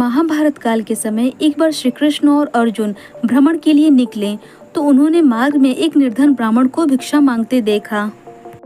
महाभारत काल के समय एक बार श्री कृष्ण और अर्जुन भ्रमण के लिए निकले तो उन्होंने मार्ग में एक निर्धन ब्राह्मण को भिक्षा मांगते देखा।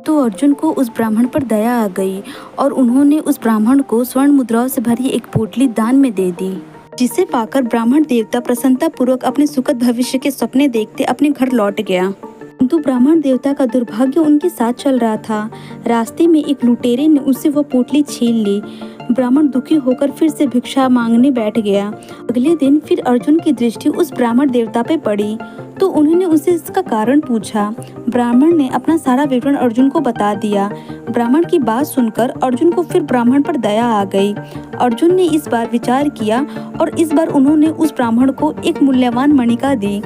तो अर्जुन को उस ब्राह्मण पर दया आ गई और उन्होंने उस ब्राह्मण को स्वर्ण मुद्राओं से भरी एक पोटली दान में दे दी, जिसे पाकर ब्राह्मण देवता प्रसन्नता पूर्वक अपने सुखद भविष्य के सपने देखते अपने घर लौट गया। किंतु ब्राह्मण देवता का दुर्भाग्य उनके साथ चल रहा था। रास्ते में एक लुटेरे ने उससे वह पोटली छीन ली। ब्राह्मण दुखी होकर फिर से भिक्षा मांगने बैठ गया। अगले दिन फिर अर्जुन की दृष्टि उस ब्राह्मण देवता पे पड़ी तो उन्होंने उससे इसका कारण पूछा। ब्राह्मण ने अपना सारा विवरण अर्जुन को बता दिया। ब्राह्मण की बात सुनकर अर्जुन को फिर ब्राह्मण पर दया आ गई। अर्जुन ने इस बार विचार किया और इस बार उन्होंने उस ब्राह्मण को एक मूल्यवान मणिका दी।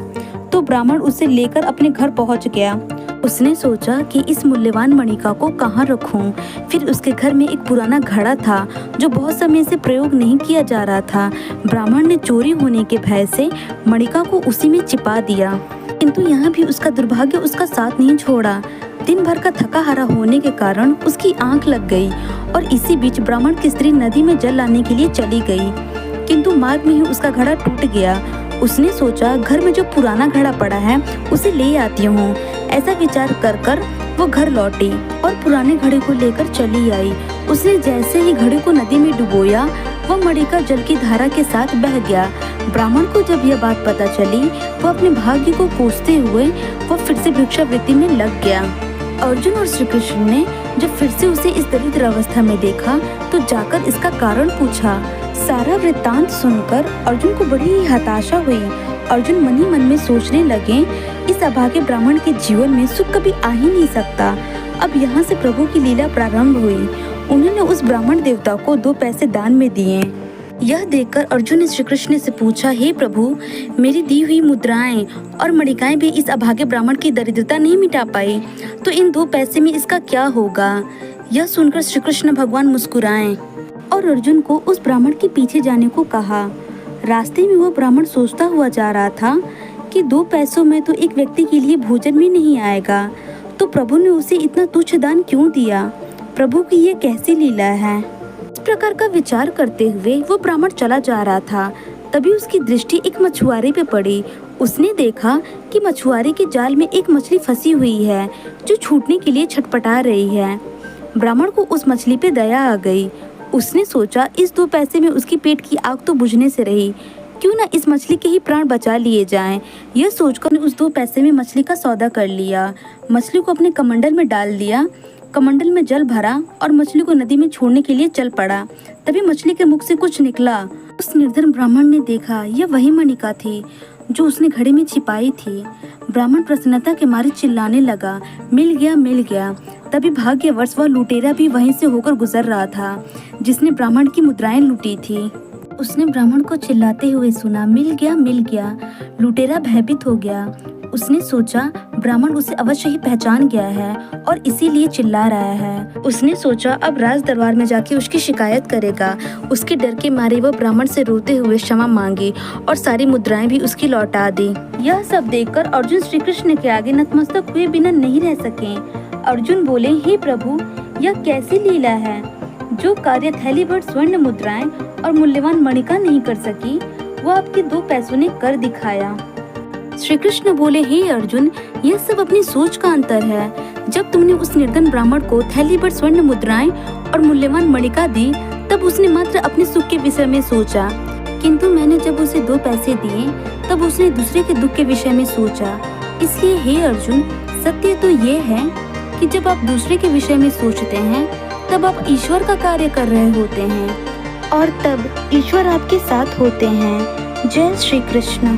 तो ब्राह्मण उसे लेकर अपने घर पहुंच गया। उसने सोचा कि इस मूल्यवान मणिका को कहाँ रखूं। फिर उसके घर में एक पुराना घड़ा था जो बहुत समय से प्रयोग नहीं किया जा रहा था। ब्राह्मण ने चोरी होने के भय से मणिका को उसी में छिपा दिया, किंतु यहाँ भी उसका दुर्भाग्य उसका साथ नहीं छोड़ा। दिन भर का थका हारा होने के कारण उसकी आंख लग गई और इसी बीच ब्राह्मण की स्त्री नदी में जल लाने के लिए चली गई, किंतु मार्ग में ही उसका घड़ा टूट गया। उसने सोचा घर में जो पुराना घड़ा पड़ा है उसे ले आती हूँ। ऐसा विचार कर कर वो घर लौटी और पुराने घड़े को लेकर चली आई। उसने जैसे ही घड़े को नदी में डुबोया वह मणिका जल की धारा के साथ बह गया। ब्राह्मण को जब यह बात पता चली वो अपने भाग्य को कोसते हुए वह फिर से भिक्षावृत्ति में लग गया। अर्जुन और श्री कृष्ण ने जब फिर से उसे इस दरिद्र अवस्था में देखा तो जाकर इसका कारण पूछा। सारा वृत्तांत सुनकर अर्जुन को बड़ी ही हताशा हुई। अर्जुन मन ही मन में सोचने लगे, इस अभागे ब्राह्मण के जीवन में सुख कभी आ ही नहीं सकता। अब यहाँ से प्रभु की लीला प्रारंभ हुई। उन्होंने उस ब्राह्मण देवता को 2 पैसे दान में दिए। यह देखकर अर्जुन ने श्री कृष्ण से पूछा, हे प्रभु, मेरी दी हुई मुद्राएं और मणिकाएं भी इस अभागे ब्राह्मण की दरिद्रता नहीं मिटा पाई, तो इन 2 पैसे में इसका क्या होगा? यह सुनकर श्री कृष्ण भगवान मुस्कुराए और अर्जुन को उस ब्राह्मण के पीछे जाने को कहा। रास्ते में वो ब्राह्मण सोचता हुआ जा रहा था कि 2 पैसों में तो एक व्यक्ति के लिए भोजन भी नहीं आएगा, तो प्रभु ने उसे इतना तुच्छ दान क्यों दिया? प्रभु की ये कैसी लीला है? इस प्रकार का विचार करते हुए वो ब्राह्मण चला जा रहा था। तभी उसकी दृष्टि एक मछुआरे पे पड़ी। उसने देखा कि मछुआरे के जाल में एक मछली फंसी हुई है जो छूटने के लिए छटपटा रही है। ब्राह्मण को उस मछली पे दया आ गई। उसने सोचा इस 2 पैसे में उसकी पेट की आग तो बुझने से रही, क्यों ना इस मछली के ही प्राण बचा लिए जाएं। यह सोचकर उस 2 पैसे में मछली का सौदा कर लिया। मछली को अपने कमंडल में डाल दिया, कमंडल में जल भरा और मछली को नदी में छोड़ने के लिए चल पड़ा। तभी मछली के मुख से कुछ निकला। उस निर्धन ब्राह्मण ने देखा यह वही मणिका थी जो उसने घड़े में छिपाई थी। ब्राह्मण प्रसन्नता के मारे चिल्लाने लगा, मिल गया, मिल गया। तभी भाग्यवश वह लुटेरा भी वहीं से होकर गुजर रहा था जिसने ब्राह्मण की मुद्राएं लूटी थी। उसने ब्राह्मण को चिल्लाते हुए सुना, मिल गया, मिल गया। लुटेरा भयभीत हो गया। उसने सोचा ब्राह्मण उसे अवश्य ही पहचान गया है और इसीलिए चिल्ला रहा है। उसने सोचा अब राज दरबार में जाके उसकी शिकायत करेगा। उसके डर के मारे वह ब्राह्मण से रोते हुए क्षमा मांगी और सारी मुद्राएं भी उसकी लौटा दी। यह सब देखकर अर्जुन श्री कृष्ण के आगे नतमस्तक हुए बिना नहीं रह सके। अर्जुन बोले, हे प्रभु, यह कैसी लीला है? जो कार्य थैली भर स्वर्ण मुद्राएं और मूल्यवान मणिका नहीं कर सकी वो आपके 2 पैसों ने कर दिखाया। श्री कृष्ण बोले, हे अर्जुन, यह सब अपनी सोच का अंतर है। जब तुमने उस निर्धन ब्राह्मण को थैली भर स्वर्ण मुद्राएं और मूल्यवान मणिका दी तब उसने मात्र अपने सुख के विषय में सोचा, किंतु मैंने जब उसे 2 पैसे दिए तब उसने दूसरे के दुख के विषय में सोचा। इसलिए हे अर्जुन, सत्य तो ये है कि जब आप दूसरे के विषय में सोचते हैं तब आप ईश्वर का कार्य कर रहे होते हैं और तब ईश्वर आपके साथ होते हैं। जय श्री कृष्ण।